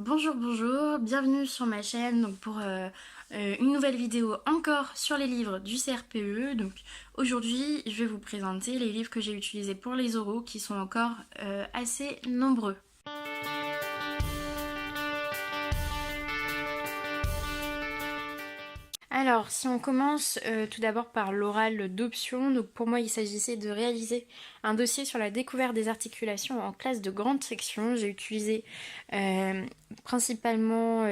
Bonjour, bonjour, bienvenue sur ma chaîne donc pour une nouvelle vidéo encore sur les livres du CRPE. Donc aujourd'hui je vais vous présenter les livres que j'ai utilisés pour les oraux qui sont encore assez nombreux. Alors, si on commence tout d'abord par l'oral d'option, donc pour moi il s'agissait de réaliser un dossier sur la découverte des articulations en classe de grande section. J'ai utilisé principalement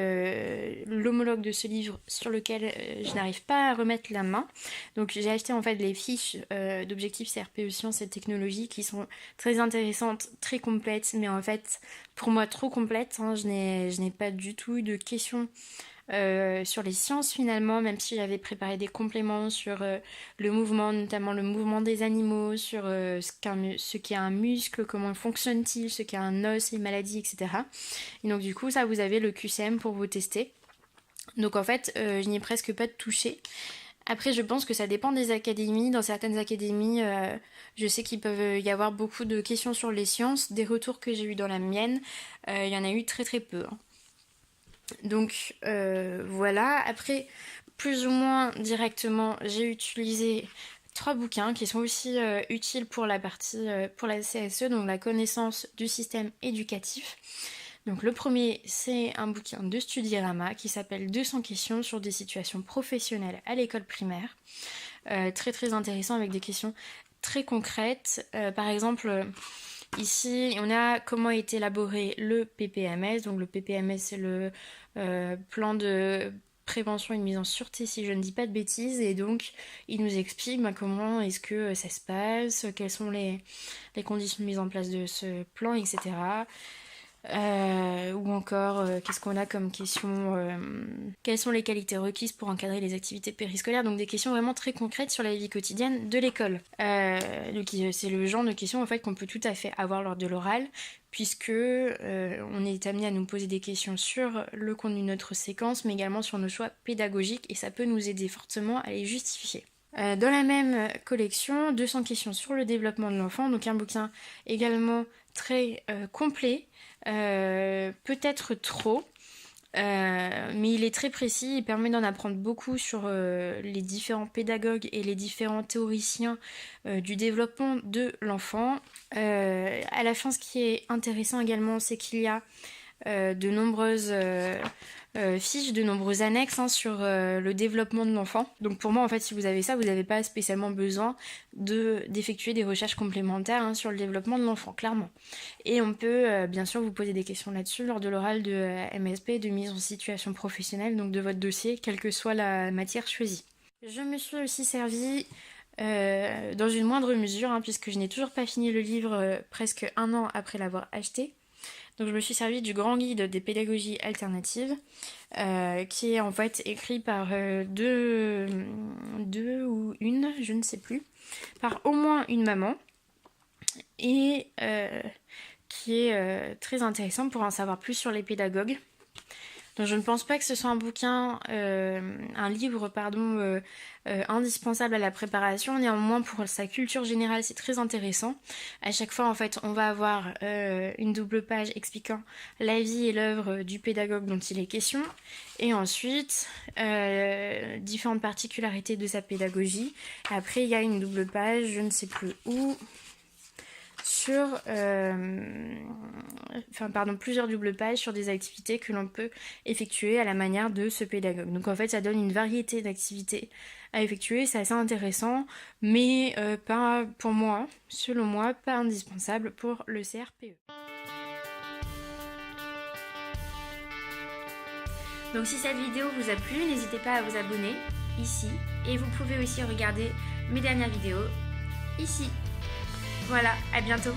l'homologue de ce livre sur lequel je n'arrive pas à remettre la main. Donc j'ai acheté en fait les fiches d'objectifs CRPE Sciences et Technologies qui sont très intéressantes, très complètes, mais en fait pour moi trop complètes. Je n'ai pas du tout eu de questions sur les sciences finalement, même si j'avais préparé des compléments sur le mouvement, notamment le mouvement des animaux, sur ce qu'est un muscle, comment fonctionne-t-il, ce qu'est un os, les maladies, etc. Et donc du coup ça vous avez le QCM pour vous tester. Donc en fait je n'y ai presque pas touché. Après je pense que ça dépend des académies. Dans certaines académies je sais qu'il peut y avoir beaucoup de questions sur les sciences. Des retours que j'ai eu dans la mienne, il y en a eu très très peu. Donc voilà, après plus ou moins directement j'ai utilisé 3 bouquins qui sont aussi utiles pour la partie pour la CSE, donc la connaissance du système éducatif. Donc le premier c'est un bouquin de Studyrama qui s'appelle 200 questions sur des situations professionnelles à l'école primaire. Très très intéressant avec des questions très concrètes. Par exemple, ici, on a comment est élaboré le PPMS. Donc le PPMS, c'est le plan de prévention et de mise en sûreté, si je ne dis pas de bêtises. Et donc, il nous explique comment est-ce que ça se passe, quelles sont les conditions de mise en place de ce plan, etc. Ou encore, qu'est-ce qu'on a comme question, quelles sont les qualités requises pour encadrer les activités périscolaires, donc des questions vraiment très concrètes sur la vie quotidienne de l'école. Donc c'est le genre de questions en fait qu'on peut tout à fait avoir lors de l'oral, puisque on est amené à nous poser des questions sur le contenu de notre séquence, mais également sur nos choix pédagogiques, et ça peut nous aider fortement à les justifier. Dans la même collection, 200 questions sur le développement de l'enfant, donc un bouquin également très complet, peut-être trop, mais il est très précis, il permet d'en apprendre beaucoup sur les différents pédagogues et les différents théoriciens du développement de l'enfant. À la fin, ce qui est intéressant également, c'est qu'il y a de nombreuses fiches, de nombreuses annexes sur le développement de l'enfant. Donc pour moi en fait si vous avez ça, vous n'avez pas spécialement besoin d'effectuer des recherches complémentaires sur le développement de l'enfant, clairement. Et on peut bien sûr vous poser des questions là-dessus lors de l'oral de MSP, de mise en situation professionnelle, donc de votre dossier, quelle que soit la matière choisie. Je me suis aussi servie dans une moindre mesure, puisque je n'ai toujours pas fini le livre presque 1 an après l'avoir acheté. Donc je me suis servi du grand guide des pédagogies alternatives, qui est en fait écrit par deux ou une, je ne sais plus, par au moins une maman, et qui est très intéressant pour en savoir plus sur les pédagogues. Donc je ne pense pas que ce soit un bouquin, un livre, pardon, indispensable à la préparation. Néanmoins, pour sa culture générale, c'est très intéressant. À chaque fois, en fait, on va avoir une double page expliquant la vie et l'œuvre du pédagogue dont il est question. Et ensuite, différentes particularités de sa pédagogie. Après, il y a une double page, je ne sais plus où, sur plusieurs doubles pages sur des activités que l'on peut effectuer à la manière de ce pédagogue. Donc en fait ça donne une variété d'activités à effectuer, c'est assez intéressant, mais pas pour moi, selon moi, pas indispensable pour le CRPE. Donc si cette vidéo vous a plu, n'hésitez pas à vous abonner ici, et vous pouvez aussi regarder mes dernières vidéos ici. Voilà, à bientôt.